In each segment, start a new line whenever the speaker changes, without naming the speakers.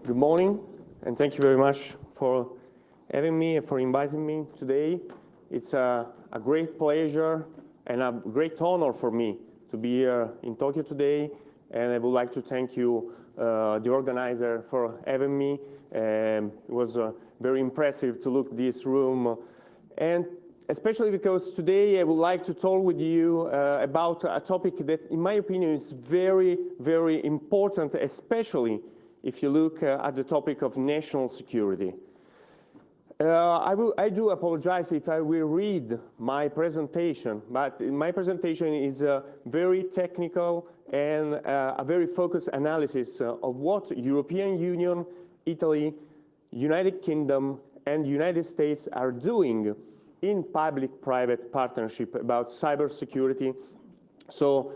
Good morning, and thank you very much for having me and for inviting me today. It's a great pleasure and a great honor for me to be here in Tokyo today, and I would like to thank you, the organizer, for having me. It was very impressive to look at this room, and especially because today I would like to talk with you about a topic that, in my opinion, is very, very important, especially if you look at the topic of national security. I do apologize if I will read my presentation, but my presentation is very technical and a very focused analysis of what European Union, Italy, United Kingdom, and United States are doing in public-private partnership about cybersecurity. So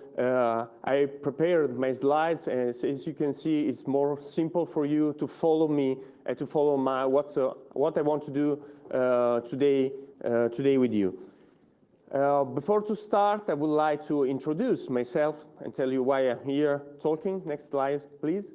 I prepared my slides, and as you can see, it's more simple for you to follow me and to follow what I want to do today with you. Before to start, I would like to introduce myself and tell you why I'm here talking. Next slide, please.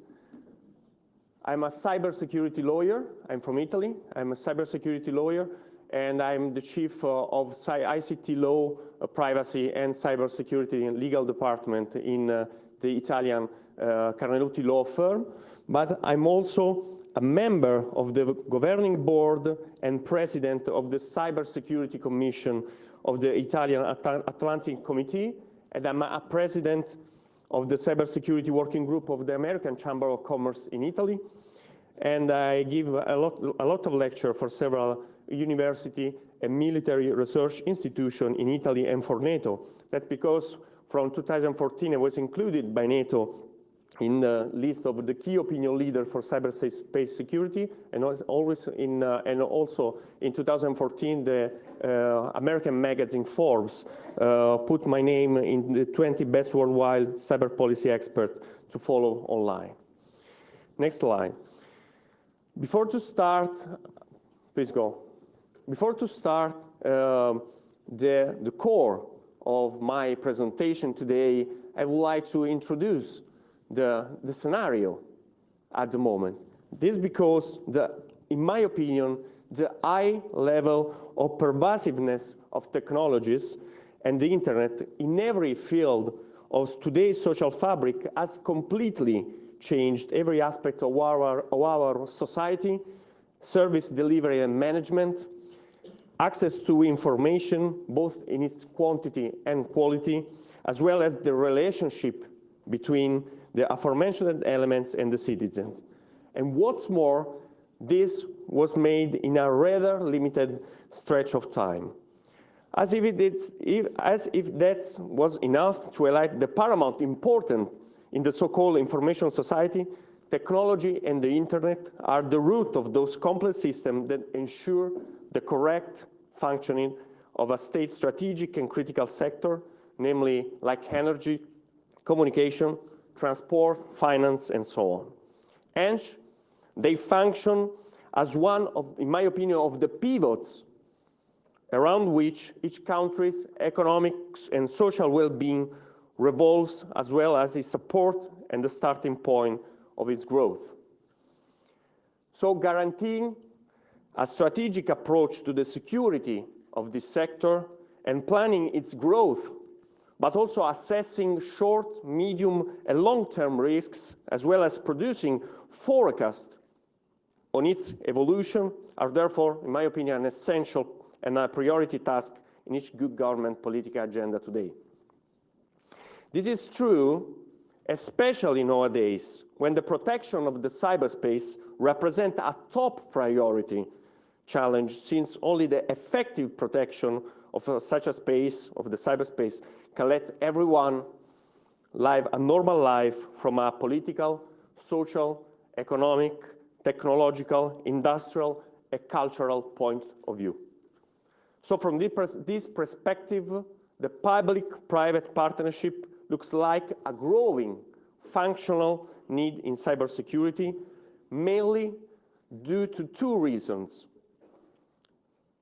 I'm a cybersecurity lawyer. I'm from Italy. I'm a cybersecurity lawyer, and I'm the chief of ICT law, privacy, and cybersecurity and legal department in the Italian Carnelutti law firm. But I'm also a member of the governing board and president of the Cybersecurity Commission of the Italian Atlantic Committee, and I'm a president of the Cybersecurity Working Group of the American Chamber of Commerce in Italy. And I give a lot of lecture for several university and military research institution in Italy and for NATO. That's because from 2014 I was included by NATO in the list of the key opinion leaders for cyberspace security, and also in 2014 the American magazine Forbes put my name in the 20 best worldwide cyber policy expert to follow online. Next slide. Before to start, please go. Before to start the core of my presentation today, I would like to introduce the scenario at the moment. This because, in my opinion, the high level of pervasiveness of technologies and the internet in every field of today's social fabric has completely changed every aspect of our society, service delivery and management, access to information, both in its quantity and quality, as well as the relationship between the aforementioned elements and the citizens. And what's more, this was made in a rather limited stretch of time. As if that was enough to highlight the paramount importance in the so-called information society, technology and the internet are the root of those complex systems that ensure the correct functioning of a state's strategic and critical sector, namely like energy, communication, transport, finance, and so on. Hence, they function as one of, in my opinion, of the pivots around which each country's economic and social well-being revolves, as well as its support and the starting point of its growth. So guaranteeing a strategic approach to the security of this sector and planning its growth, but also assessing short, medium, and long-term risks, as well as producing forecasts on its evolution, are therefore, in my opinion, an essential and a priority task in each good government political agenda today. This is true, especially nowadays, when the protection of the cyberspace represents a top priority challenge, since only the effective protection of such a space, of the cyberspace, can let everyone live a normal life from a political, social, economic, technological, industrial, and cultural point of view. So from this perspective, the public-private partnership looks like a growing functional need in cybersecurity, mainly due to two reasons.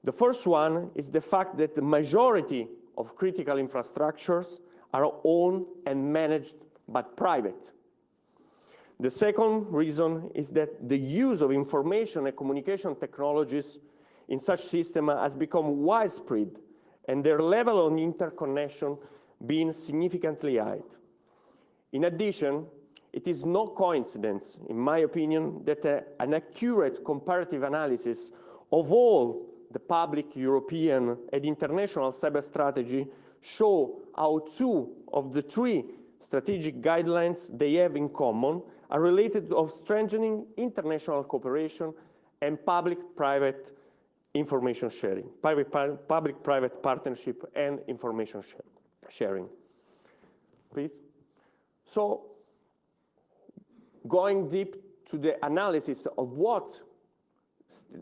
The first one is the fact that the majority of critical infrastructures are owned and managed by private. The second reason is that the use of information and communication technologies in such systems has become widespread, and their level of interconnection being significantly high. In addition, it is no coincidence, in my opinion, that an accurate comparative analysis of all the public European and international cyber strategy show how two of the three strategic guidelines they have in common are related to strengthening international cooperation and public-private information sharing, public-private partnership and information sharing. Please. So, going deep to the analysis of what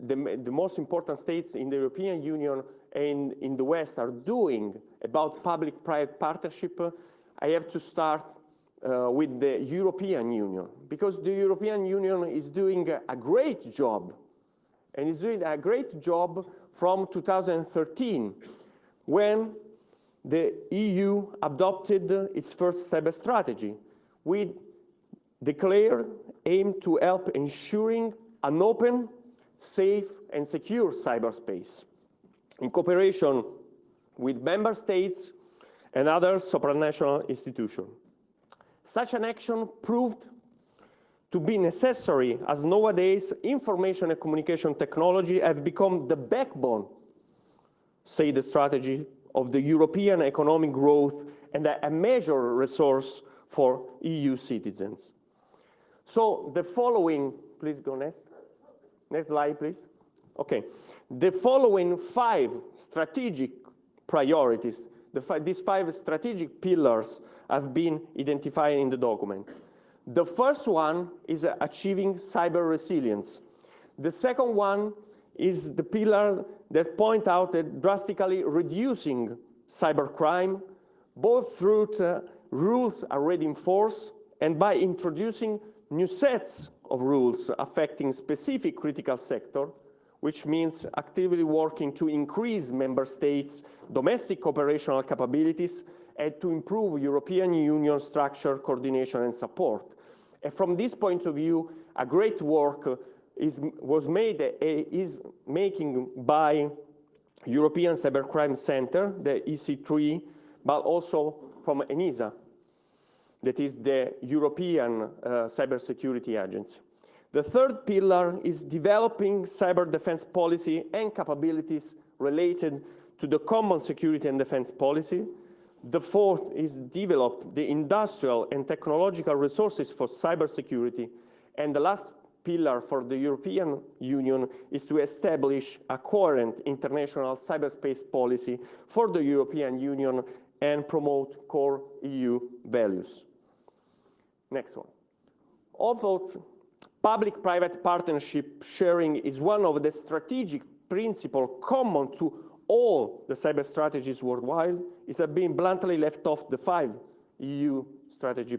the most important states in the European Union and in the West are doing about public-private partnership, I have to start with the European Union, because the European Union is doing a great job, and is doing a great job from 2013, when the EU adopted its first cyber strategy with declared aim to help ensuring an open, safe, and secure cyberspace in cooperation with member states and other supranational institutions. Such an action proved to be necessary, as nowadays information and communication technology have become the backbone, say the strategy, of the European economic growth and a major resource for EU citizens. So the following, please go next. Next slide, please. Okay. The following 5 strategic priorities, these 5 strategic pillars have been identified in the document. The first one is achieving cyber resilience. The second one is the pillar that point out that drastically reducing cybercrime, both through rules already in force and by introducing new sets of rules affecting specific critical sector, which means actively working to increase member states' domestic operational capabilities and to improve European Union structure, coordination, and support. And from this point of view, a great work is making by European Cybercrime Center, the EC3, but also from ENISA, that is the European Cybersecurity Agency. The third pillar is developing cyber defense policy and capabilities related to the common security and defense policy. The fourth is develop the industrial and technological resources for cybersecurity. And the last pillar for the European Union is to establish a coherent international cyberspace policy for the European Union and promote core EU values. Next one. Although public-private partnership sharing is one of the strategic principles common to all the cyber strategies worldwide, it has been bluntly left off the 5 EU strategy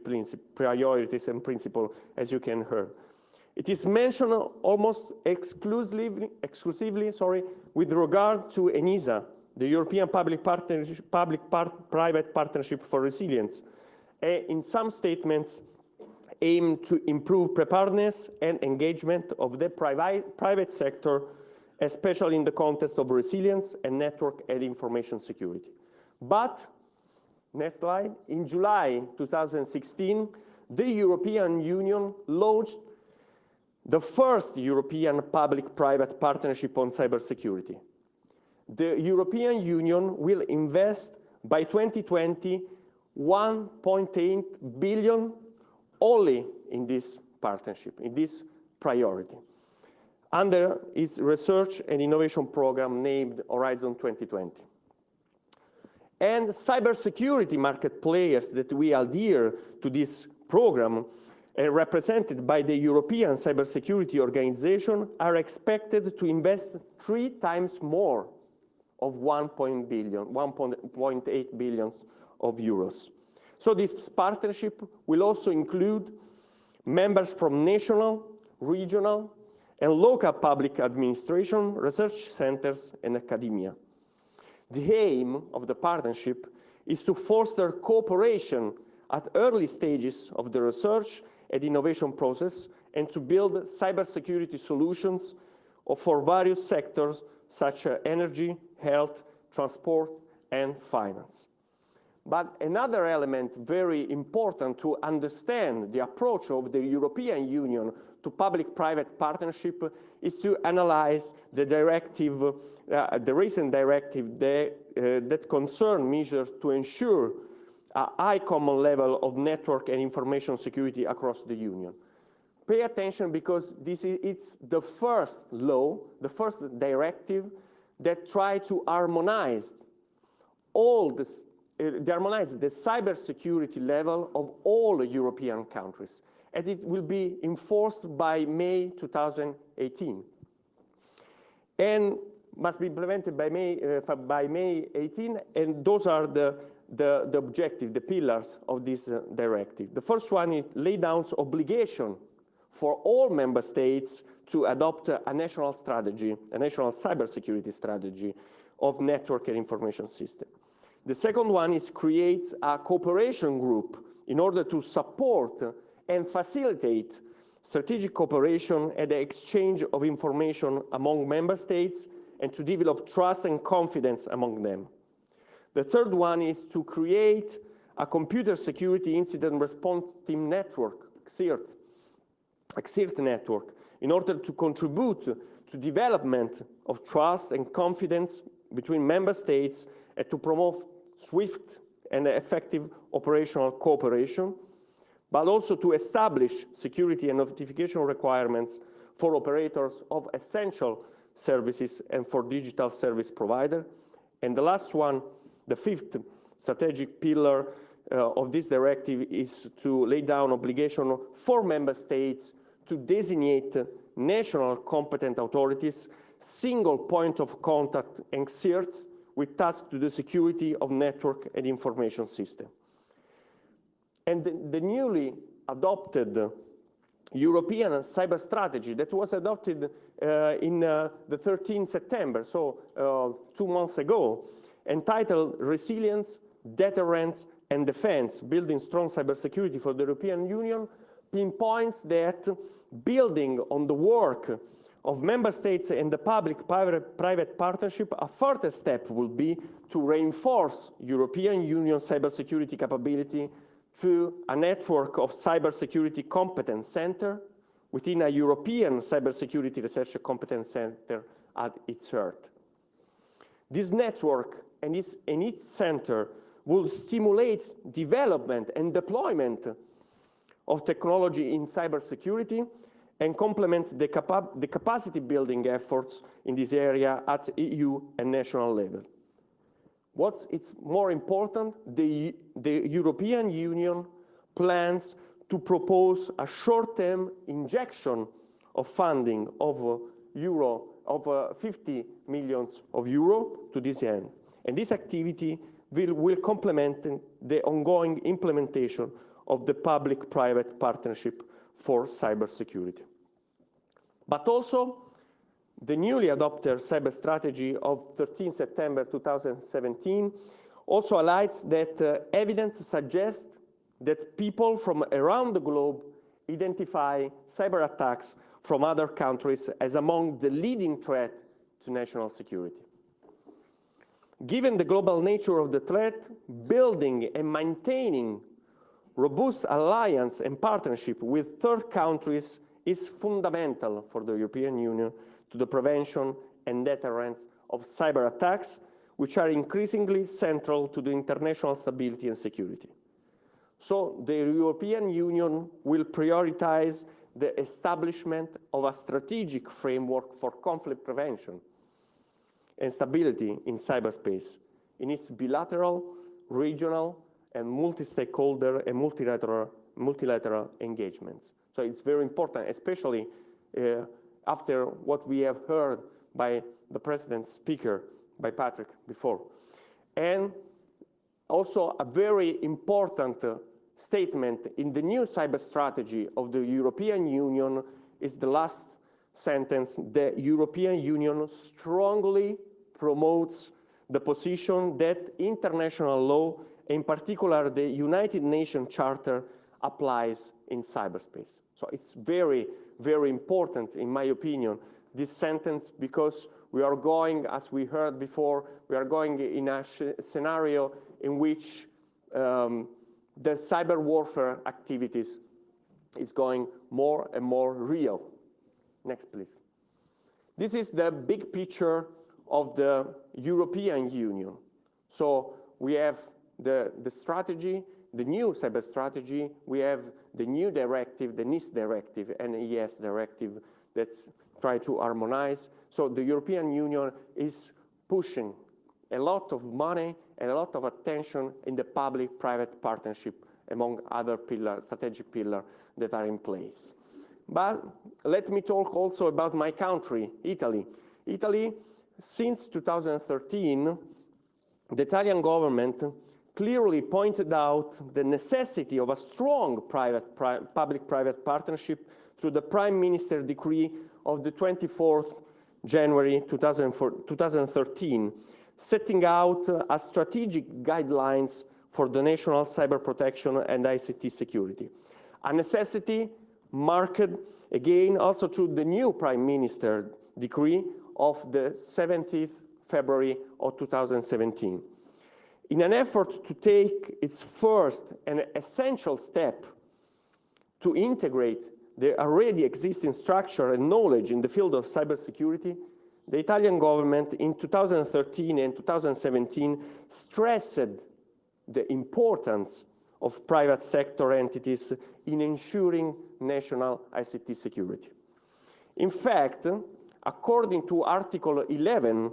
priorities and principles, as you can hear. It is mentioned almost exclusively with regard to ENISA, the European Public-Private Partnership for Resilience. In some statements, aim to improve preparedness and engagement of the private sector, especially in the context of resilience and network and information security. But, next slide, in July 2016, the European Union launched the first European public-private partnership on cybersecurity. The European Union will invest by 2020 1.8 billion only in this partnership, in this priority, under its research and innovation program named Horizon 2020. And cybersecurity market players that we adhere to this program, represented by the European Cybersecurity Organization, are expected to invest 3 times more of 1.8 billion of euros. So this partnership will also include members from national, regional, and local public administration, research centers, and academia. The aim of the partnership is to foster cooperation at early stages of the research and innovation process, and to build cybersecurity solutions for various sectors such as energy, health, transport, and finance. But another element very important to understand the approach of the European Union to public-private partnership is to analyze the directive, the recent directive that concern measures to ensure a high common level of network and information security across the Union. Pay attention because it's the first law, the first directive that try to harmonize the cybersecurity level of all European countries, and it will be enforced by May 2018, and must be implemented by May 18. And those are the objective, the pillars of this directive. The first one is lay down obligation for all member states to adopt a national strategy, a national cybersecurity strategy of network and information system. The second one is create a cooperation group in order to support and facilitate strategic cooperation and the exchange of information among member states and to develop trust and confidence among them. The third one is to create a computer security incident response team network, CSIRT network, in order to contribute to development of trust and confidence between member states and to promote swift and effective operational cooperation, but also to establish security and notification requirements for operators of essential services and for digital service provider. And the last one, the fifth strategic pillar of this directive is to lay down obligation for member states to designate national competent authorities, single point of contact and CSIRTs with tasks to the security of network and information system. And the newly adopted European cyber strategy that was adopted in the 13th September, so 2 months ago, entitled Resilience, Deterrence and Defense, Building Strong Cybersecurity for the European Union, pinpoints that building on the work of member states and the public-private partnership, a further step will be to reinforce European Union cybersecurity capability through a network of cybersecurity competence center within a European cybersecurity research competence center at its heart. This network and its center will stimulate development and deployment of technology in cybersecurity and complement the capacity building efforts in this area at EU and national level. It's more important, the European Union plans to propose a short-term injection of funding of 50 million euro to this end. And this activity will complement the ongoing implementation of the public-private partnership for cybersecurity. But also, the newly adopted cyber strategy of 13 September 2017 also highlights that evidence suggests that people from around the globe identify cyber attacks from other countries as among the leading threats to national security. Given the global nature of the threat, building and maintaining robust alliance and partnership with third countries is fundamental for the European Union to the prevention and deterrence of cyber attacks, which are increasingly central to the international stability and security. So the European Union will prioritize the establishment of a strategic framework for conflict prevention and stability in cyberspace in its bilateral, regional, and multi-stakeholder and multilateral engagements. So it's very important, especially after what we have heard by the President's speaker, by Patrick before. And also a very important statement in the new cyber strategy of the European Union is the last sentence. The European Union strongly promotes the position that international law, in particular the United Nations Charter, applies in cyberspace. So it's very, very important, in my opinion, this sentence, because we are going, as we heard before, we are going in a scenario in which the cyber warfare activities is going more and more real. Next, please. This is the big picture of the European Union. So we have the strategy, the new cyber strategy, we have the new directive, the NIS directive, and ES directive that's try to harmonize. So the European Union is pushing a lot of money and a lot of attention in the public-private partnership among other strategic pillars that are in place. But let me talk also about my country, Italy. Italy, since 2013, the Italian government clearly pointed out the necessity of a strong public-private partnership through the Prime Minister decree of the 24th January 2013, setting out a strategic guidelines for the national cyber protection and ICT security. A necessity marked again also through the new Prime Minister decree of the 17th February of 2017. In an effort to take its first and essential step to integrate the already existing structure and knowledge in the field of cybersecurity, the Italian government in 2013 and 2017 stressed the importance of private sector entities in ensuring national ICT security. In fact, according to Article 11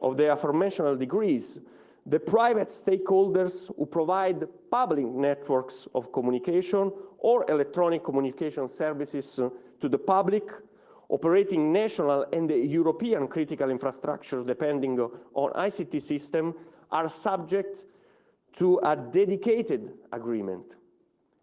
of the aforementioned decrees, the private stakeholders who provide public networks of communication or electronic communication services to the public, operating national and European critical infrastructure depending on ICT system, are subject to a dedicated agreement.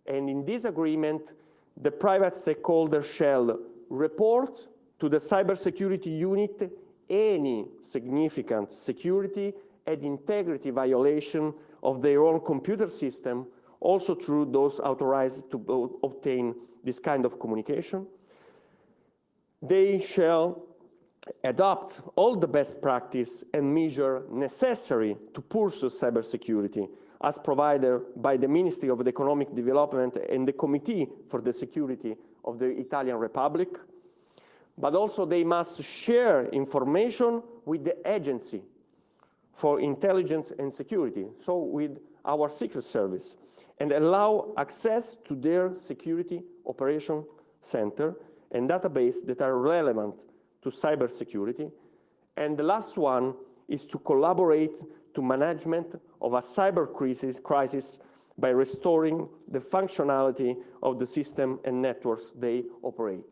And in this agreement, the private stakeholder shall report to the cybersecurity unit any significant security and integrity violation of their own computer system, also through those authorized to obtain this kind of communication. They shall adopt all the best practice and measure necessary to pursue cybersecurity as provided by the Ministry of Economic Development and the Committee for the Security of the Italian Republic. But also they must share information with the Agency for Intelligence and Security, so with our Secret Service, and allow access to their Security Operation Center and database that are relevant to cybersecurity. And the last one is to collaborate to management of a cyber crisis by restoring the functionality of the system and networks they operate.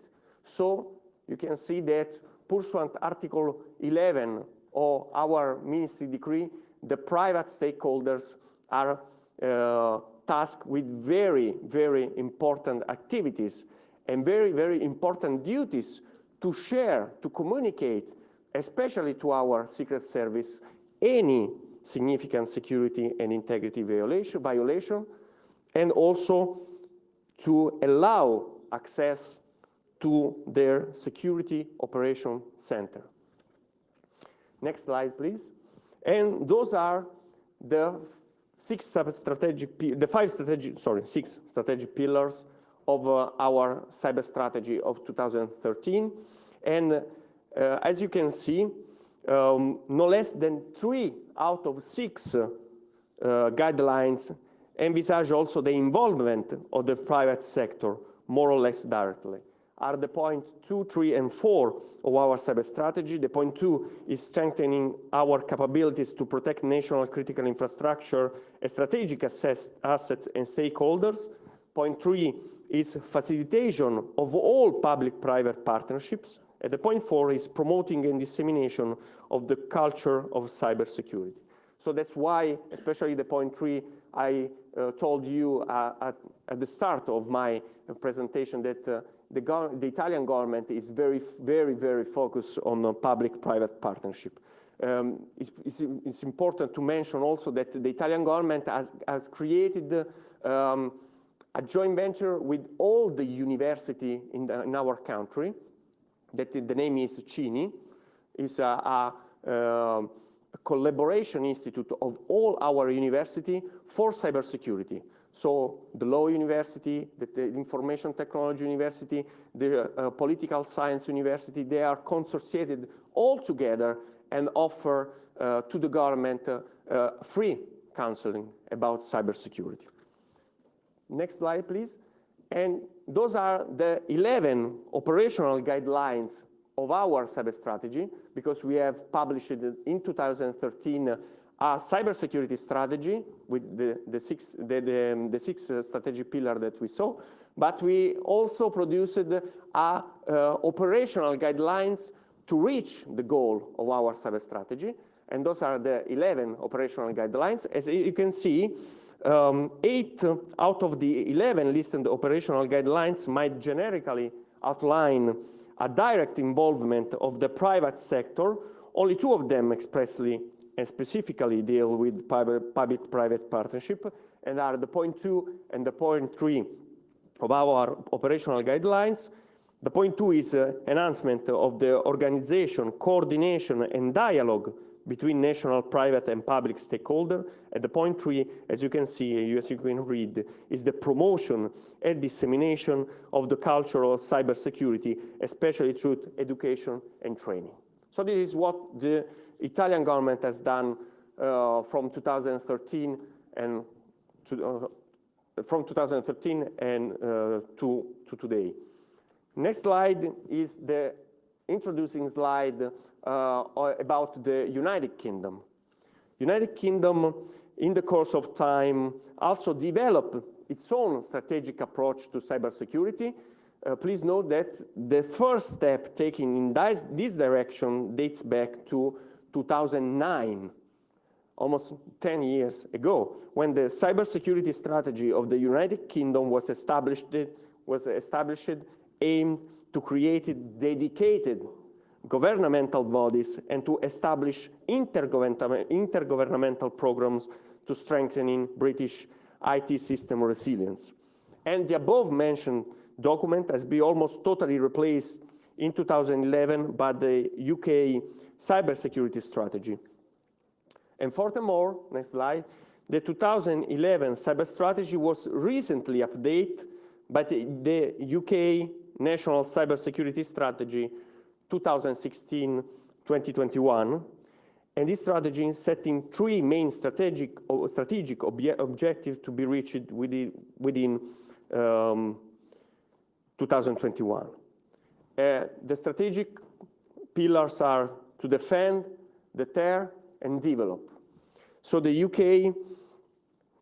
So you can see that pursuant Article 11 of our ministry decree, the private stakeholders are tasked with very, very important activities and very, very important duties to share, to communicate, especially to our Secret Service, any significant security and integrity violation, and also to allow access to their Security Operation Center. Next slide, please. And those are the six strategic pillars of our cyber strategy of 2013. And as you can see, no less than 3 out of 6 guidelines envisage also the involvement of the private sector, more or less directly. Are the point 2, 3, and 4 of our cyber strategy. The point 2 is strengthening our capabilities to protect national critical infrastructure, strategic assets and stakeholders. Point 3 is facilitation of all public-private partnerships. And the point 4 is promoting and dissemination of the culture of cybersecurity. So that's why, especially the point 3, I told you at the start of my presentation that the Italian government is very, very, very focused on public-private partnership. It's important to mention also that the Italian government has created a joint venture with all the university in our country, that the name is CINI. It's a collaboration institute of all our university for cybersecurity. So the Law University, the Information Technology University, the Political Science University, they are consortiated all together and offer to the government free counseling about cybersecurity. Next slide, please. And those are the 11 operational guidelines of our cyber strategy, because we have published in 2013 a cybersecurity strategy with the six strategic pillars that we saw, but we also produced operational guidelines to reach the goal of our cyber strategy, and those are the 11 operational guidelines. As you can see, 8 out of the 11 listed operational guidelines might generically outline a direct involvement of the private sector. Only 2 of them expressly and specifically deal with public-private partnership, and are the point 2 and the point 3 of our operational guidelines. The point 2 is enhancement of the organization, coordination, and dialogue between national, private, and public stakeholders. And the point 3, as you can see, as you can read, is the promotion and dissemination of the culture of cybersecurity, especially through education and training. So this is what the Italian government has done from 2013 and to today. Next slide is the introducing slide about the United Kingdom. United Kingdom, in the course of time, also developed its own strategic approach to cybersecurity. Please note that the first step taken in this direction dates back to 2009, almost 10 years ago, when the cybersecurity strategy of the United Kingdom was established, aimed to create dedicated governmental bodies and to establish intergovernmental programs to strengthening British IT system resilience. And the above-mentioned document has been almost totally replaced in 2011 by the UK cybersecurity strategy. And furthermore, next slide, the 2011 cyber strategy was recently updated by the UK National Cybersecurity Strategy 2016-2021, and this strategy is setting 3 main strategic objectives to be reached within 2021. The strategic pillars are to defend, deter, and develop. So the UK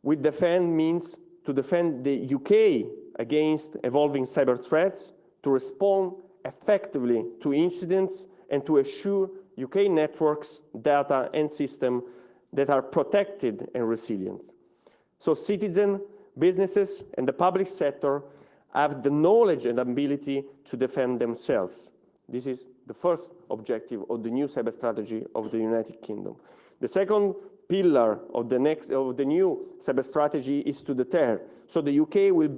with defend means to defend the UK against evolving cyber threats, to respond effectively to incidents, and to assure UK networks, data, and systems that are protected and resilient. So citizens, businesses, and the public sector have the knowledge and ability to defend themselves. This is the first objective of the new cyber strategy of the United Kingdom. The second pillar of the new cyber strategy is to deter. So the UK will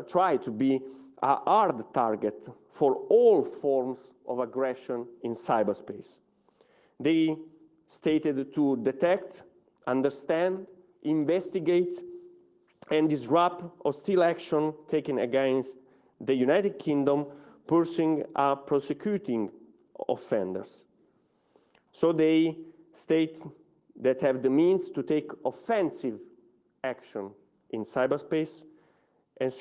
try to be a hard target for all forms of aggression in cyberspace. They stated to detect, understand, investigate, and disrupt hostile action taken against the United Kingdom, pursuing and prosecuting offenders. So they state that have the means to take offensive action in cyberspace, and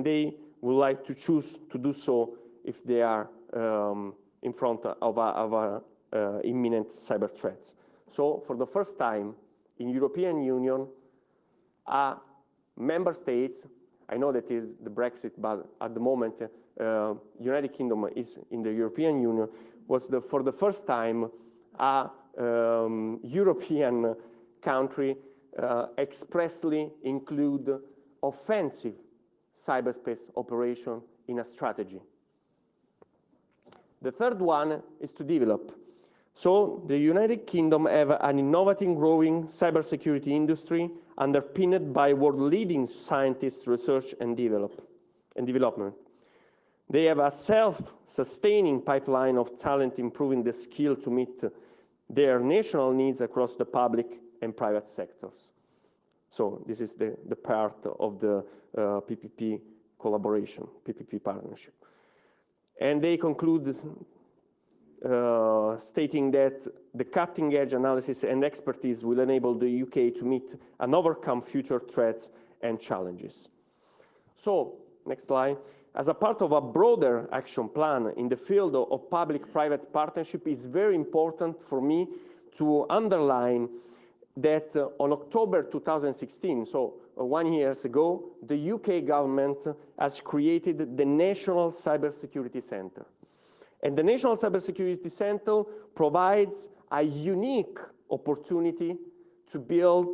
they would like to choose to do so if they are in front of imminent cyber threats. So for the first time in European Union, member states, I know that is the Brexit, but at the moment United Kingdom is in the European Union, was for the first time a European country expressly include offensive cyberspace operation in a strategy. The third one is to develop. So the United Kingdom have an innovative, growing cybersecurity industry underpinned by world-leading scientists, research and development. They have a self-sustaining pipeline of talent, improving the skill to meet their national needs across the public and private sectors. So this is the part of the PPP collaboration, PPP partnership. And they conclude this, stating that the cutting-edge analysis and expertise will enable the UK to meet and overcome future threats and challenges. So, next slide. As a part of a broader action plan in the field of public-private partnership, it's very important for me to underline that on October 2016, so 1 year ago, the UK government has created the National Cybersecurity Centre. And the National Cybersecurity Centre provides a unique opportunity to build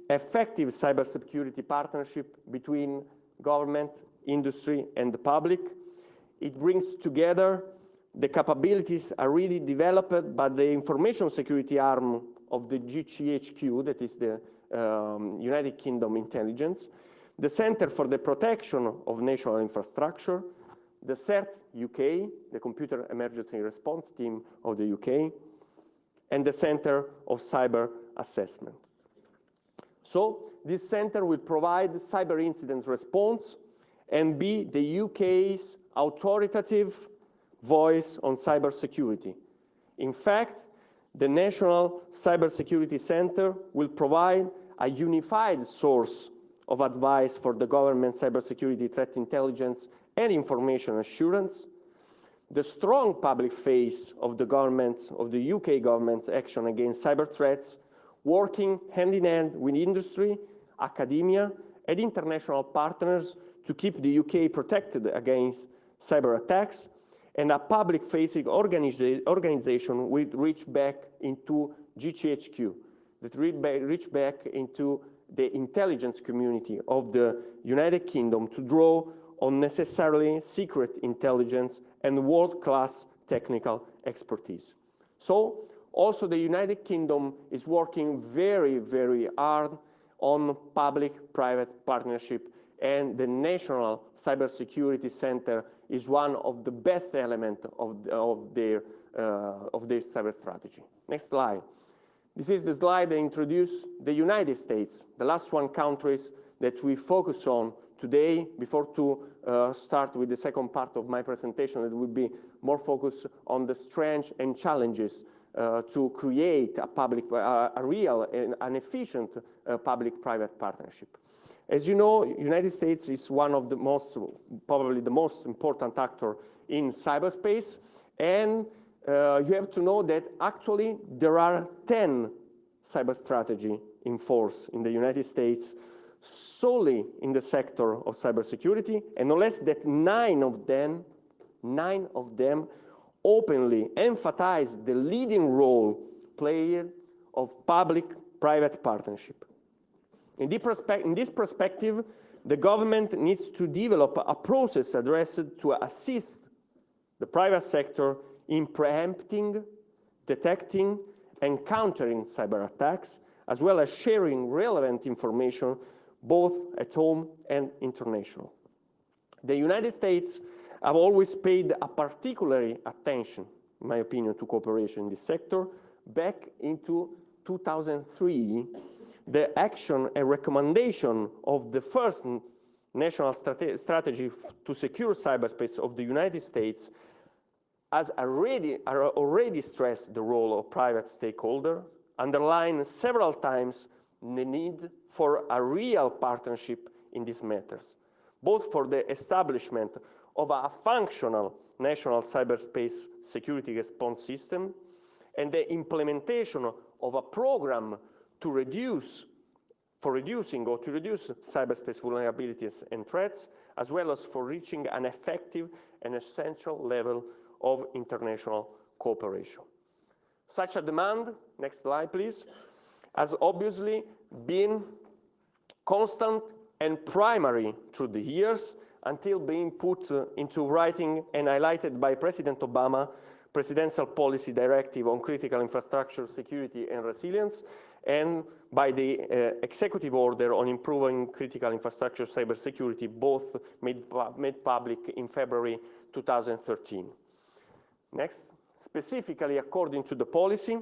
effective cybersecurity partnership between government, industry, and the public. It brings together the capabilities already developed by the information security arm of the GCHQ, that is the United Kingdom Intelligence, the Centre for the Protection of National Infrastructure, the CERT UK, the Computer Emergency Response Team of the UK, and the Centre of Cyber Assessment. So this center will provide cyber incident response and be the UK's authoritative voice on cybersecurity. In fact, the National Cybersecurity Centre will provide a unified source of advice for the government cybersecurity threat intelligence and information assurance, the strong public face of the government, of the UK government's action against cyber threats, working hand in hand with industry, academia, and international partners to keep the UK protected against cyber attacks, and a public-facing organization will reach back into GCHQ, that reach back into the intelligence community of the United Kingdom to draw on necessarily secret intelligence and world-class technical expertise. So, also the United Kingdom is working very, very hard on public-private partnership, and the National Cybersecurity Centre is one of the best elements of their cyber strategy. Next slide. This is the slide that introduces the United States, the last one countries that we focus on today. Before to start with the second part of my presentation, it will be more focused on the strengths and challenges to create a real and an efficient public-private partnership. As you know, United States is one of the probably the most important actor in cyberspace, and you have to know that actually there are 10 cyber strategy in force in the United States solely in the sector of cybersecurity, and no less that 9 of them openly emphasize the leading role played of public-private partnership. In this perspective, the government needs to develop a process addressed to assist the private sector in preempting, detecting, and countering cyber attacks, as well as sharing relevant information both at home and international. The United States have always paid a particular attention, in my opinion, to cooperation in this sector. Back into 2003, the action and recommendation of the first national strategy to secure cyberspace of the United States has already stressed the role of private stakeholders, underlined several times the need for a real partnership in these matters, both for the establishment of a functional national cyberspace security response system and the implementation of a program to reduce cyberspace vulnerabilities and threats, as well as for reaching an effective and essential level of international cooperation. Such a demand, next slide please, has obviously been constant and primary through the years until being put into writing and highlighted by President Obama Presidential Policy Directive on Critical Infrastructure Security and Resilience, and by the Executive Order on Improving Critical Infrastructure Cybersecurity, both made public in February 2013. Next, specifically according to the policy,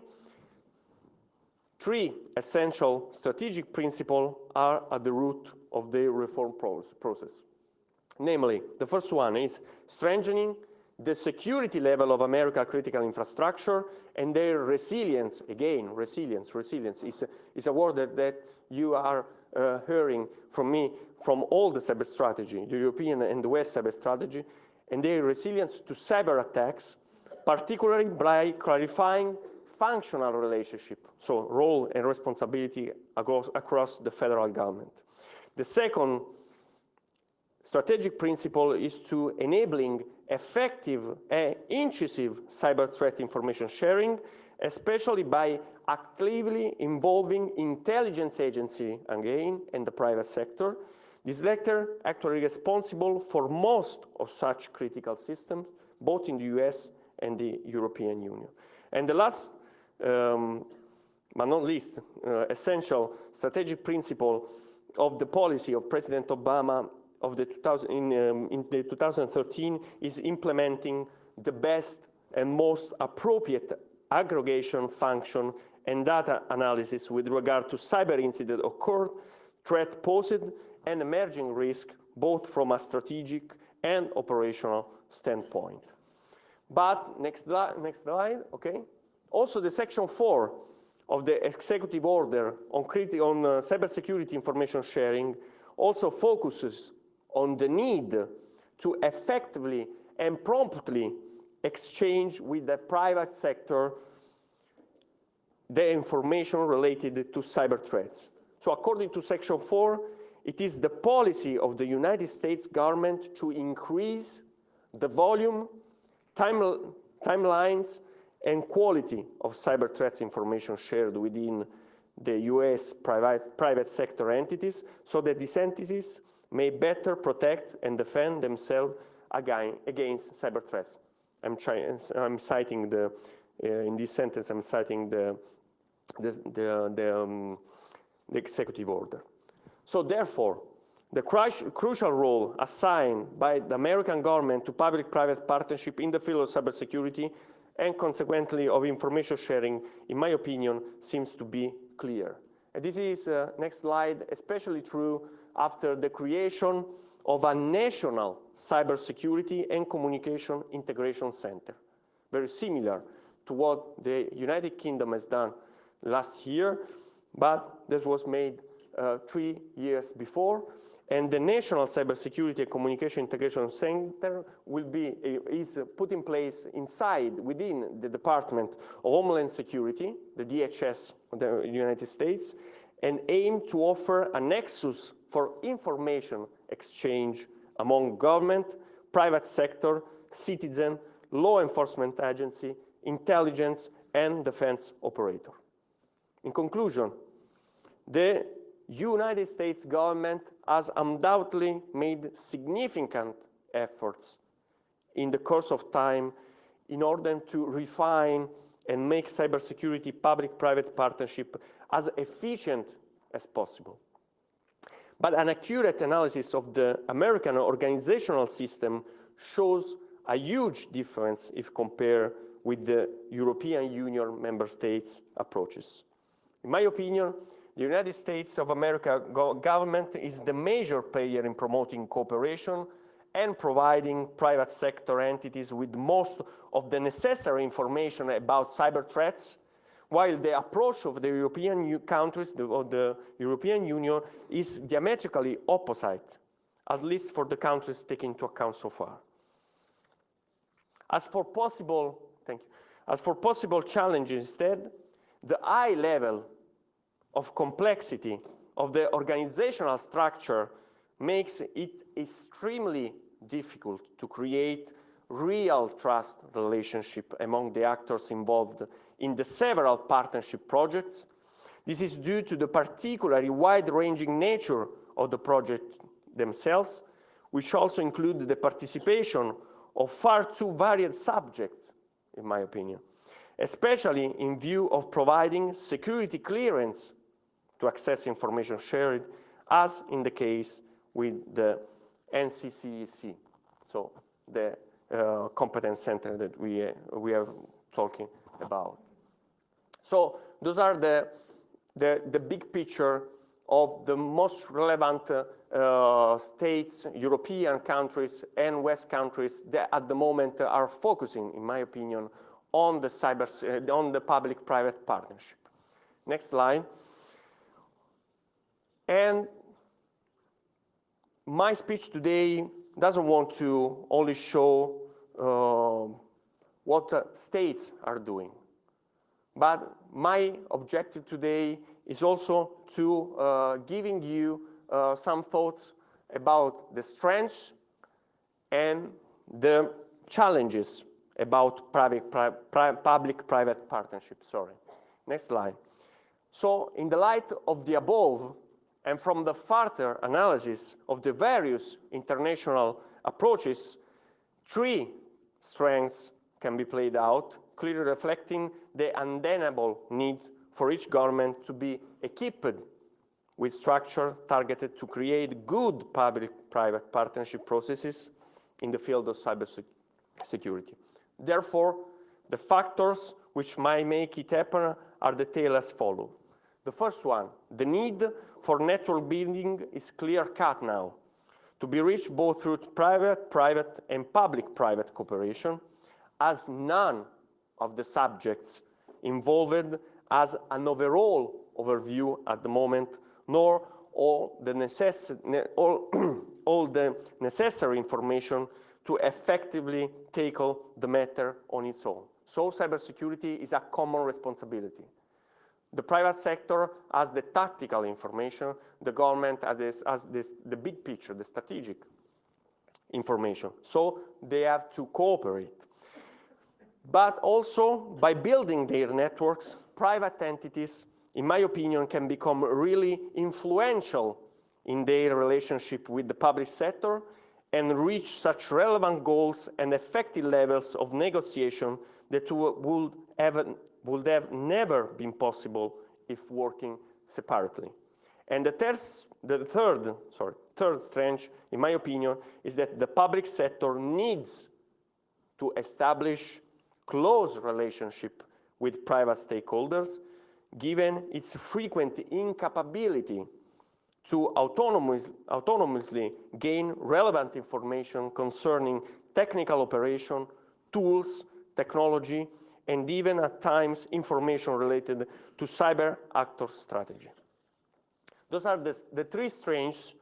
3 essential strategic principles are at the root of the reform process. Namely, the first one is strengthening the security level of American critical infrastructure and their resilience. Again, resilience is a word that you are hearing from me from all the cyber strategy, the European and the West cyber strategy, and their resilience to cyber attacks, particularly by clarifying functional relationship, so role and responsibility across the federal government. The second strategic principle is to enabling effective and inclusive cyber threat information sharing, especially by actively involving intelligence agency, again, and the private sector. This latter actually responsible for most of such critical systems, both in the US and the European Union. And the last, but not least, essential strategic principle of the policy of President Obama of the 2013 is implementing the best and most appropriate aggregation function and data analysis with regard to cyber incident occurred, threat posed, and emerging risk, both from a strategic and operational standpoint. But next slide, okay. Also, the Section 4 of the Executive Order on cybersecurity information sharing also focuses on the need to effectively and promptly exchange with the private sector the information related to cyber threats. So according to Section 4, it is the policy of the United States government to increase the volume, timelines, and quality of cyber threats information shared within the US private sector entities so that these entities may better protect and defend themselves against cyber threats. I'm citing in this sentence, I'm citing the executive order. So therefore, the crucial role assigned by the American government to public-private partnership in the field of cybersecurity and consequently of information sharing, in my opinion, seems to be clear. And this is, next slide, especially true after the creation of a national cybersecurity and communication integration center, very similar to what the United Kingdom has done last year, but this was made 3 years before. And the National Cybersecurity and Communication Integration Center is put in place within the Department of Homeland Security, the DHS of the United States, and aim to offer a nexus for information exchange among government, private sector, citizen, law enforcement agency, intelligence, and defense operator. In conclusion, the United States government has undoubtedly made significant efforts in the course of time in order to refine and make cybersecurity public-private partnership as efficient as possible. But an accurate analysis of the American organizational system shows a huge difference if compared with the European Union member states' approaches. In my opinion, the United States of America government is the major player in promoting cooperation and providing private sector entities with most of the necessary information about cyber threats, while the approach of the European countries, of the European Union, is diametrically opposite, at least for the countries taken into account so far. As for possible challenges instead, the high level of complexity of the organizational structure makes it extremely difficult to create real trust relationship among the actors involved in the several partnership projects. This is due to the particularly wide-ranging nature of the projects themselves, which also include the participation of far too varied subjects in my opinion, especially in view of providing security clearance to access information shared, as in the case with the NCCEC, so the competence center that we are talking about. So those are the big picture of the most relevant states, European countries and West countries that at the moment are focusing, in my opinion, on the public-private partnership. Next slide. And my speech today doesn't want to only show what states are doing, but my objective today is also to giving you some thoughts about the strengths and the challenges about public-private partnership. Sorry. Next slide. So in the light of the above, and from the further analysis of the various international approaches, three strengths can be played out, clearly reflecting the undeniable need for each government to be equipped with structure targeted to create good public-private partnership processes in the field of cybersecurity. Therefore, the factors which might make it happen are detailed as follows. The first one, the need for network building is clear-cut now, to be reached both through private, and public-private cooperation, as none of the subjects involved has an overall overview at the moment, nor all the necessary information to effectively tackle the matter on its own. So cybersecurity is a common responsibility. The private sector has the tactical information, the government has the big picture, the strategic information. So they have to cooperate. But also, by building their networks, private entities, in my opinion, can become really influential in their relationship with the public sector and reach such relevant goals and effective levels of negotiation that would have never been possible if working separately. And the third strength, in my opinion, is that the public sector needs to establish close relationship with private stakeholders, given its frequent incapability to autonomously gain relevant information concerning technical operation, tools, technology, and even at times information related to cyber actor strategy. Those are the three strengths,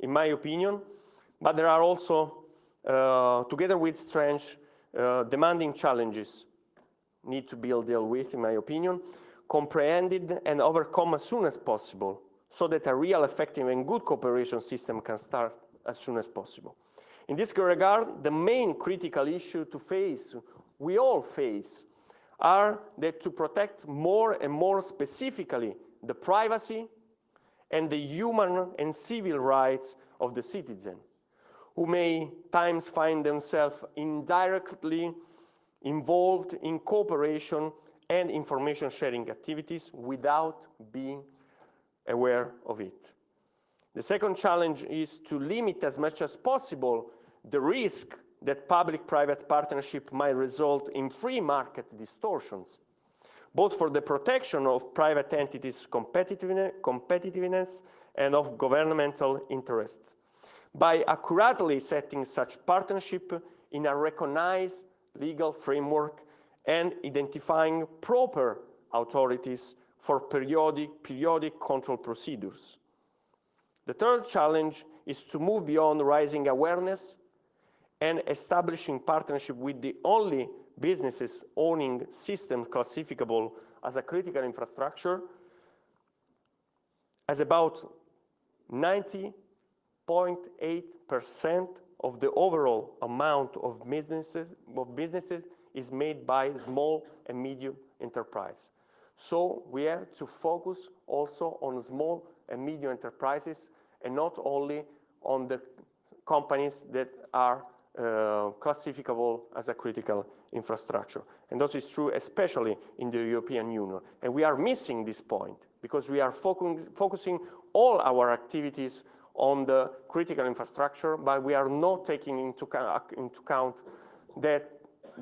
in my opinion, but there are also, together with strengths, demanding challenges need to be dealt with, in my opinion, comprehended and overcome as soon as possible, so that a real effective and good cooperation system can start as soon as possible. In this regard, the main critical issue to face, we all face, are that to protect more and more specifically the privacy and the human and civil rights of the citizen, who may times find themselves indirectly involved in cooperation and information sharing activities without being aware of it. The second challenge is to limit as much as possible the risk that public-private partnership might result in free market distortions, both for the protection of private entities' competitiveness and of governmental interest, by accurately setting such partnership in a recognized legal framework and identifying proper authorities for periodic control procedures. The third challenge is to move beyond raising awareness and establishing partnership with the only businesses owning systems classifiable as a critical infrastructure, as about 90.8% of the overall amount of businesses is made by small and medium enterprise. So we have to focus also on small and medium enterprises and not only on the companies that are classifiable as a critical infrastructure. And this is true especially in the European Union. And we are missing this point because we are focusing all our activities on the critical infrastructure, but we are not taking into account that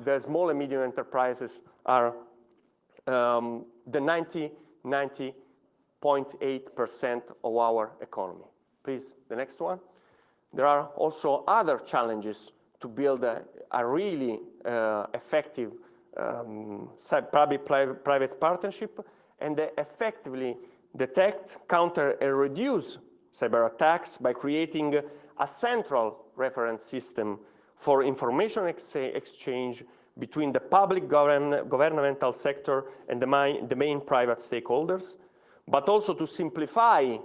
the small and medium enterprises are the 90.8% of our economy. Please, the next one. There are also other challenges to build a really effective public-private partnership and effectively detect, counter, and reduce cyber attacks by creating a central reference system for information exchange between the public governmental sector and the main private stakeholders, but also to simplify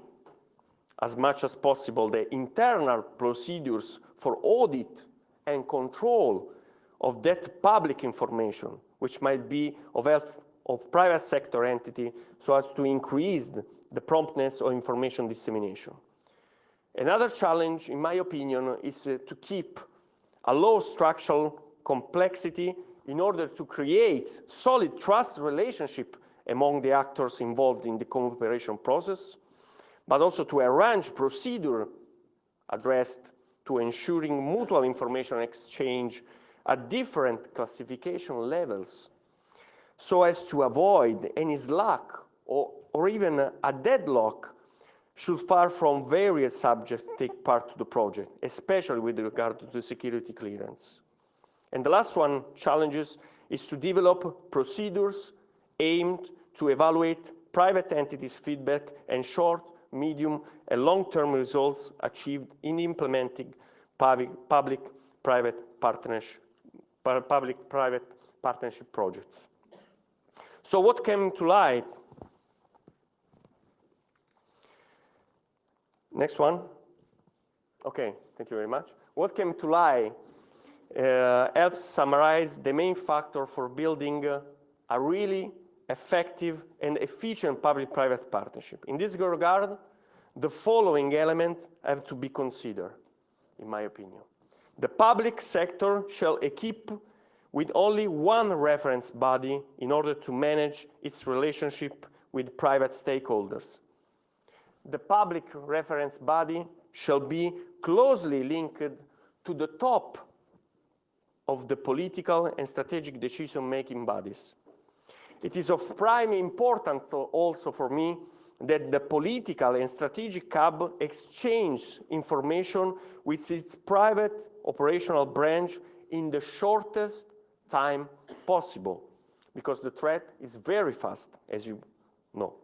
as much as possible the internal procedures for audit and control of that public information, which might be of private sector entity, so as to increase the promptness of information dissemination. Another challenge, in my opinion, is to keep a low structural complexity in order to create solid trust relationship among the actors involved in the cooperation process, but also to arrange procedure addressed to ensuring mutual information exchange at different classification levels, so as to avoid any slack or even a deadlock should far from various subjects take part to the project, especially with regard to the security clearance. And the last one, challenges, is to develop procedures aimed to evaluate private entities' feedback and short, medium, and long-term results achieved in implementing public-private partnership projects. So what came to light? Next one. Okay, thank you very much. What came to light helps summarize the main factor for building a really effective and efficient public-private partnership. In this regard, the following elements have to be considered, in my opinion. The public sector shall equip with only one reference body in order to manage its relationship with private stakeholders. The public reference body shall be closely linked to the top of the political and strategic decision-making bodies. It is of prime importance also for me that the political and strategic hub exchange information with its private operational branch in the shortest time possible, because the threat is very fast, as you know.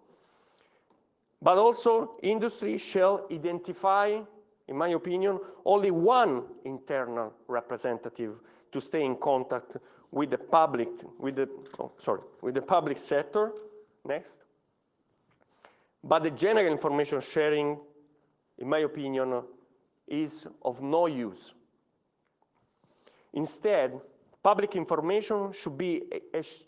But also, industry shall identify, in my opinion, only one internal representative to stay in contact with the public, with the public sector. Next. But the general information sharing, in my opinion, is of no use. Instead, public information should be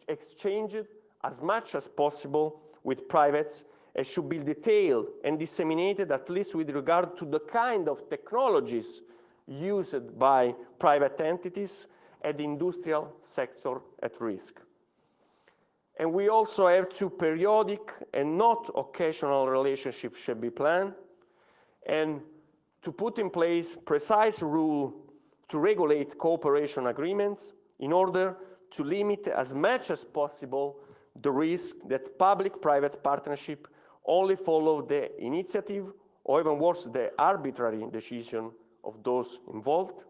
exchanged as much as possible with privates, and should be detailed and disseminated at least with regard to the kind of technologies used by private entities and the industrial sector at risk. And we also have to periodic and not occasional relationships should be planned, and to put in place precise rules to regulate cooperation agreements in order to limit as much as possible the risk that public-private partnership only follow the initiative, or even worse, the arbitrary decision of those involved.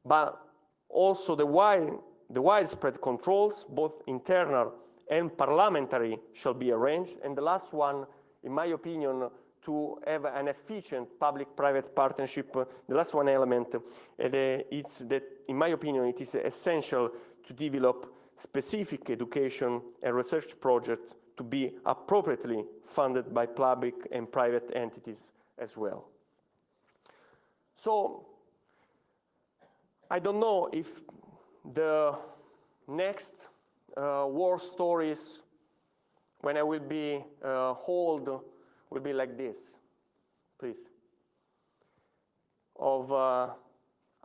But also the widespread controls, both internal and parliamentary, shall be arranged. And the last one, in my opinion, to have an efficient public-private partnership, the last one element, it's that, in my opinion, it is essential to develop specific education and research projects to be appropriately funded by public and private entities as well. So, I don't know if the next war stories, when I will be will be like this, please. of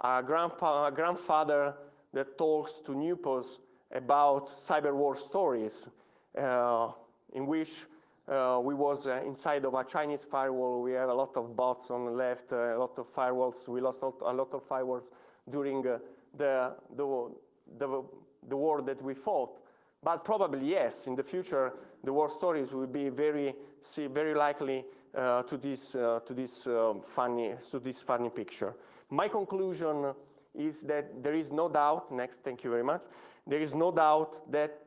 a grandfather that talks to newpos about cyber war stories, in which we was inside of a Chinese firewall. We have a lot of bots on the left, a lot of firewalls. We lost a lot of firewalls during the war that we fought. But probably yes, in the future, the war stories will be very likely to this funny picture. My conclusion is that there is no doubt. Next, thank you very much. There is no doubt that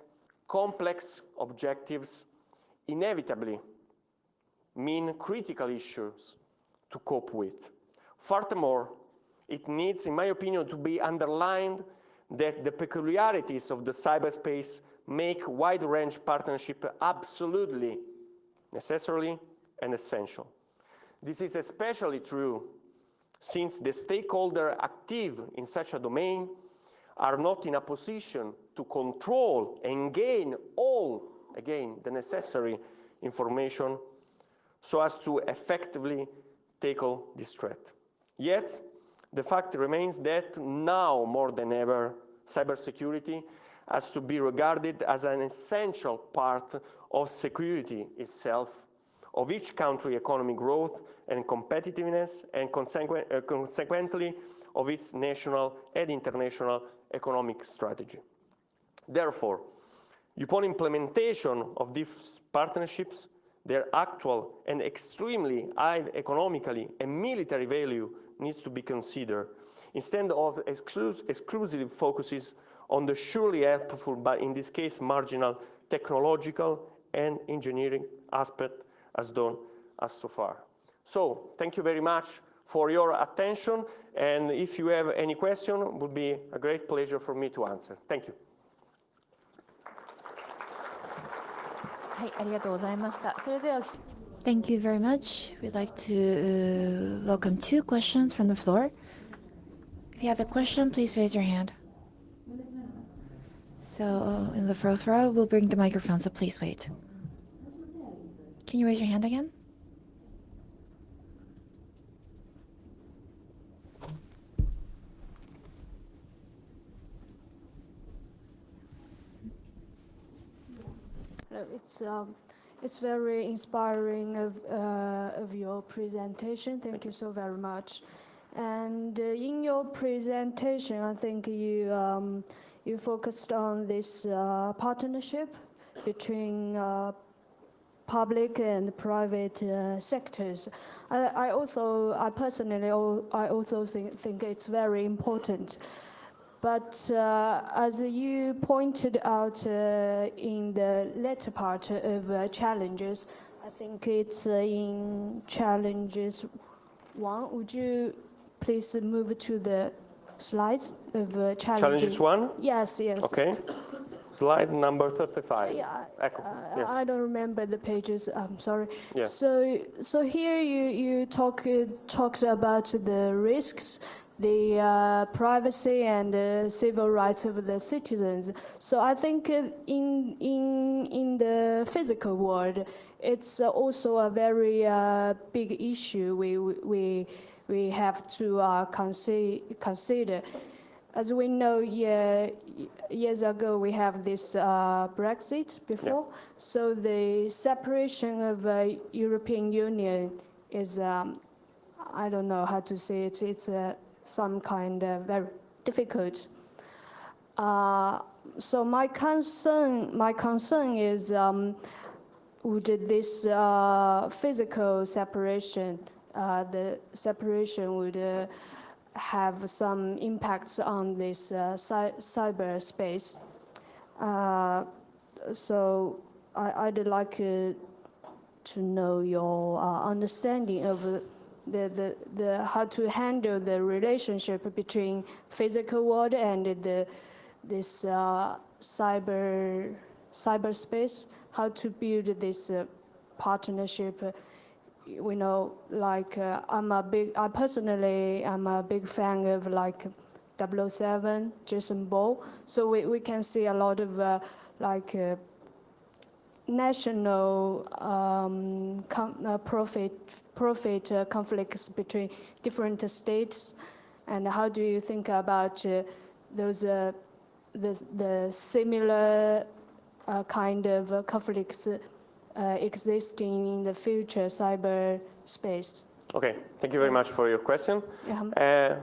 complex objectives inevitably mean critical issues to cope with. Furthermore, it needs, in my opinion, to be underlined that the peculiarities of the cyberspace make wide-range partnership absolutely necessary and essential. This is especially true since the stakeholders active in such a domain are not in a position to control and gain all, again, the necessary information so as to effectively tackle this threat. Yet, the fact remains that now more than ever, cybersecurity has to be regarded as an essential part of security itself, of each country's economic growth and competitiveness, and consequently of its national and international economic strategy. Therefore, upon implementation of these partnerships, their actual and extremely high economically and military value needs to be considered, instead of exclusive focuses on the surely helpful, but in this case marginal, technological and engineering aspect as done as so far. So, thank you very much for your attention, and if you have any question, it would be a great pleasure for me to answer. Thank you.
はい、ありがとうございました。それでは
Thank you very much. We'd like to welcome 2 questions from the floor. If you have a question, please raise your hand. So in the 4th row, we'll bring the microphone, so please wait. Can you raise your hand again?
It's very inspiring of your presentation. Thank you so very much. And in your presentation, I think you focused on this partnership between public and private sectors. I personally also think it's very important. But as you pointed out in the latter part of challenges, I think it's in challenges 1. Would you please move to the slides of challenges?
Challenges 1?
Yes.
Okay. Slide number 35.
Yeah,
yes.
I don't remember the pages. I'm sorry.
Yeah.
So here you talks about the risks, the privacy and civil rights of the citizens. So I think in the physical world, it's also a very big issue we have to consider. As we know, years ago we have this Brexit before. Yeah. So the separation of European Union is I don't know how to say it. It's some kind of very difficult. So my concern is would this physical separation, the separation would have some impacts on this cyberspace. So I'd like to know your understanding of the how to handle the relationship between physical world and this cyberspace. How to build this partnership. We know, like I personally am a big fan of like 007, Jason Bourne. So we can see a lot of national profit conflicts between different states, and how do you think about those the similar kind of conflicts existing in the future cyberspace?
Okay, thank you very much for your question.
Yeah.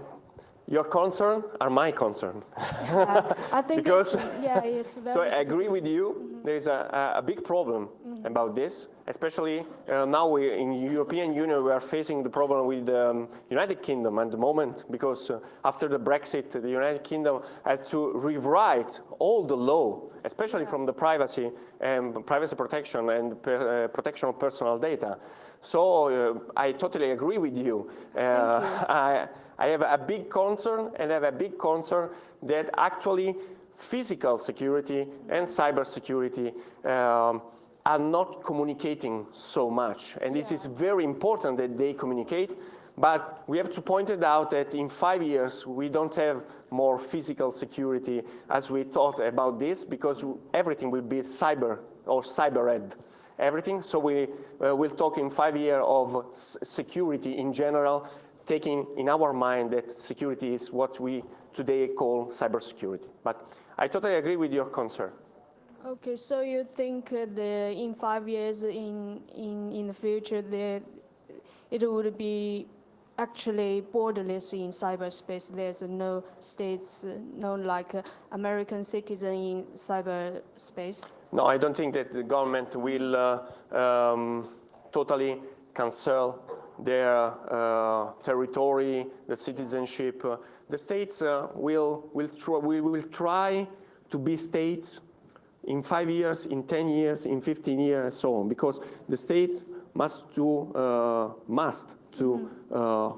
Your concern are my concern.
I think
because
it's very.
So I agree with you. There is a big problem about this, especially now in European Union we are facing the problem with the United Kingdom at the moment, because after the Brexit, the United Kingdom had to rewrite all the law, especially from the privacy protection and protection of personal data. So I totally agree with you. I have a big concern, and I have a big concern that actually physical security and cybersecurity are not communicating so much. And this is very important that they communicate, but we have to point it out that in 5 years we don't have more physical security as we thought about this, because everything will be cyber or cyber-ed. Everything. So we will talk in 5 years of security in general, taking in our mind that security is what we today call cybersecurity. But I totally agree with your concern.
Okay, so you think in 5 years in the future it would be actually borderless in cyberspace? There's no states, no like American citizen in cyberspace?
No, I don't think that the government will totally cancel their territory, the citizenship. The states will try to be states in 5 years, in 10 years, in 15 years, and so on, because the states must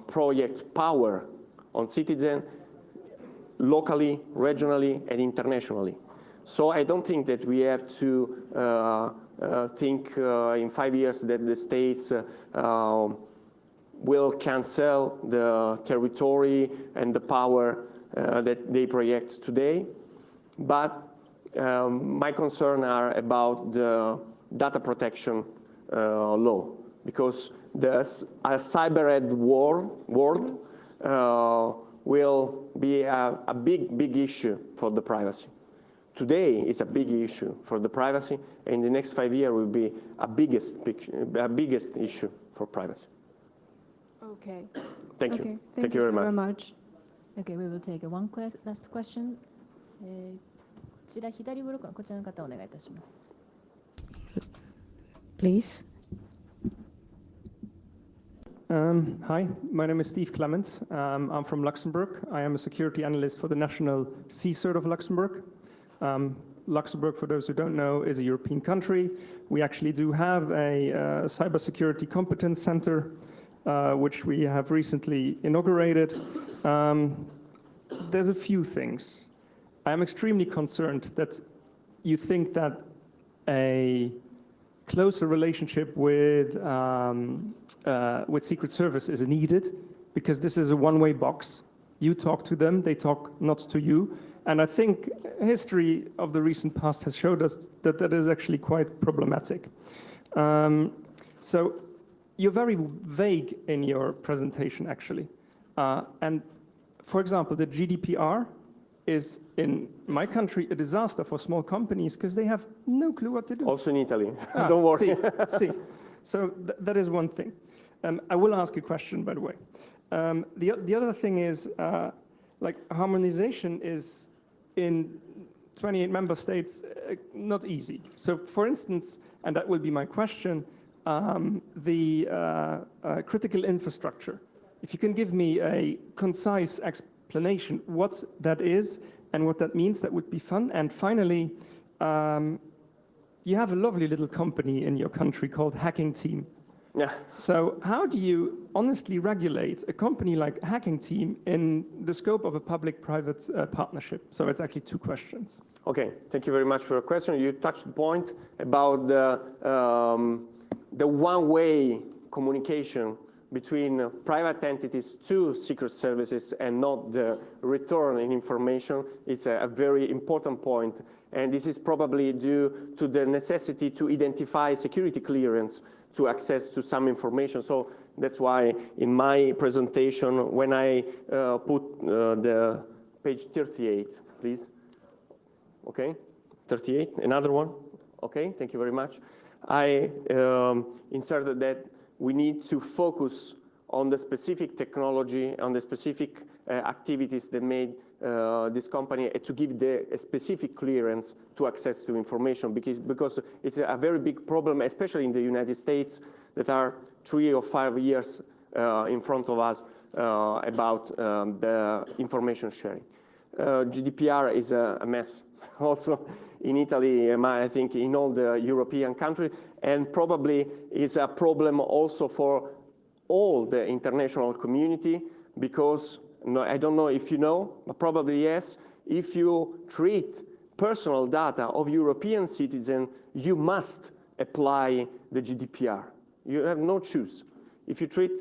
project power on citizens locally, regionally, and internationally. So I don't think that we have to think in 5 years that the states will cancel the territory and the power that they project today. But my concerns are about the data protection law, because a cyber-ed world will be a big issue for the privacy. Today is a big issue for the privacy, and in the next 5 years will be a biggest issue for privacy.
Okay.
Thank you.
Okay.
Thank you very much.
Okay, we will take one last question. こちら左ブロックのこちらの方お願いいたします。
Please.
Hi, my name is Steve Clements. I'm from Luxembourg. I am a security analyst for the National CSIRT of Luxembourg. Luxembourg, for those who don't know, is a European country. We actually do have a cybersecurity competence center, which we have recently inaugurated. There's a few things. I am extremely concerned that you think that a closer relationship with Secret Service is needed, because this is a one-way box. You talk to them, they talk not to you. And I think history of the recent past has showed us that that is actually quite problematic. So you're very vague in your presentation, actually. And for example, the GDPR is, in my country, a disaster for small companies because they have no clue what to do.
Also in Italy. Don't worry.
See. So that is one thing. I will ask a question, by the way. The other thing is, like, harmonization is in 28 member states not easy. So, for instance, and that will be my question, the critical infrastructure. If you can give me a concise explanation what that is and what that means, that would be fun. And finally, you have a lovely little company in your country called Hacking Team.
Yeah.
So how do you honestly regulate a company like Hacking Team in the scope of a public-private partnership? So it's actually two questions.
Okay, thank you very much for your question. You touched the point about the one-way communication between private entities to secret services and not the return in information. It's a very important point. And this is probably due to the necessity to identify security clearance to access to some information. So that's why in my presentation, when I put the page 38, please. Okay, 38, another one. Okay, thank you very much. I inserted that we need to focus on the specific technology, on the specific activities that made this company to give a specific clearance to access to information, because it's a very big problem, especially in the United States, that are 3 or 5 years in front of us about the information sharing. GDPR is a mess also in Italy, I think in all the European countries, and probably is a problem also for all the international community, because I don't know if you know, but probably yes, if you treat personal data of European citizens, you must apply the GDPR. You have no choice. If you treat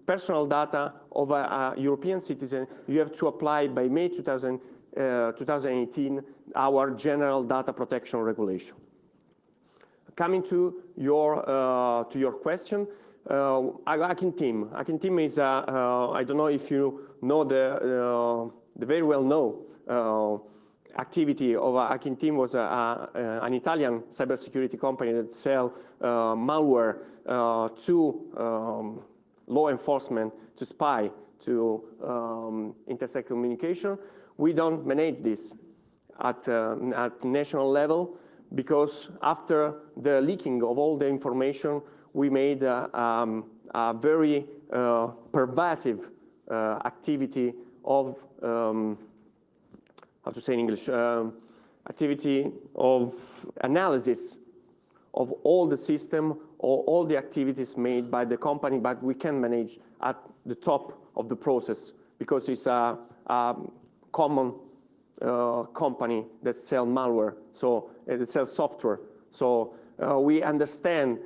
personal data of a European citizen, you have to apply by May 2018 our general data protection regulation. Coming to your question, Hacking Team. Hacking Team is I don't know if you know the very well known activity of Hacking Team was an Italian cybersecurity company that sell malware to law enforcement, to spy, to intersect communication. We don't manage this at national level, because after the leaking of all the information, we made a very pervasive activity of, how to say in English, activity of analysis of all the system or all the activities made by the company, but we can manage at the top of the process, because it's a common company that sells malware, so it sells software. So we understand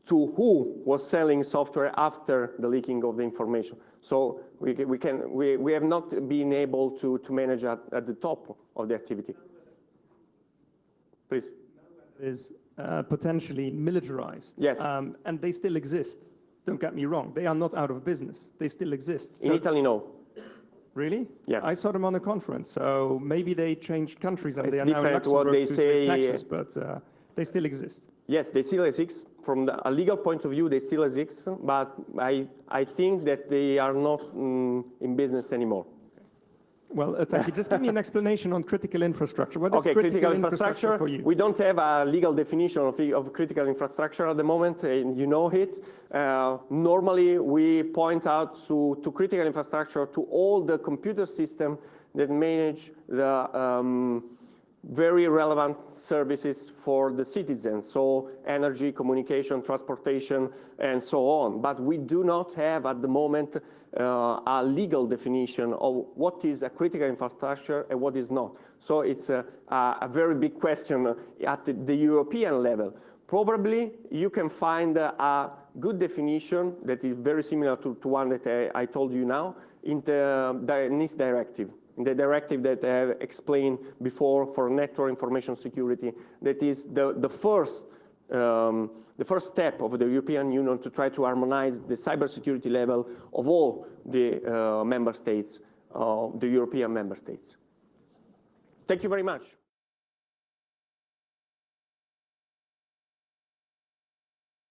to who was selling software after the leaking of the information. So we have not been able to manage at the top of the activity. Please.
Is potentially militarized.
Yes.
And they still exist. Don't get me wrong. They are not out of business. They still exist.
In Italy, no.
Really?
Yeah.
I saw them on a conference. So maybe they changed countries and
It's
they are now in
different what
Luxembourg
they
to
say.
save taxes, but they still exist.
Yes, they still exist. From a legal point of view, they still exist, but I think that they are not in business anymore.
Well, thank you. Just give me an explanation on critical infrastructure. What is critical infrastructure for you?
We don't have a legal definition of critical infrastructure at the moment, and you know it. Normally, we point out to critical infrastructure to all the computer systems that manage the very relevant services for the citizens, so energy, communication, transportation, and so on. But we do not have at the moment a legal definition of what is a critical infrastructure and what is not. So it's a very big question at the European level. Probably you can find a good definition that is very similar to one that I told you now in the NIST directive. In the directive that I have explained before for network information security, that is the first step of the European Union to try to harmonize the cybersecurity level of all the member states, the European member states. Thank you very much.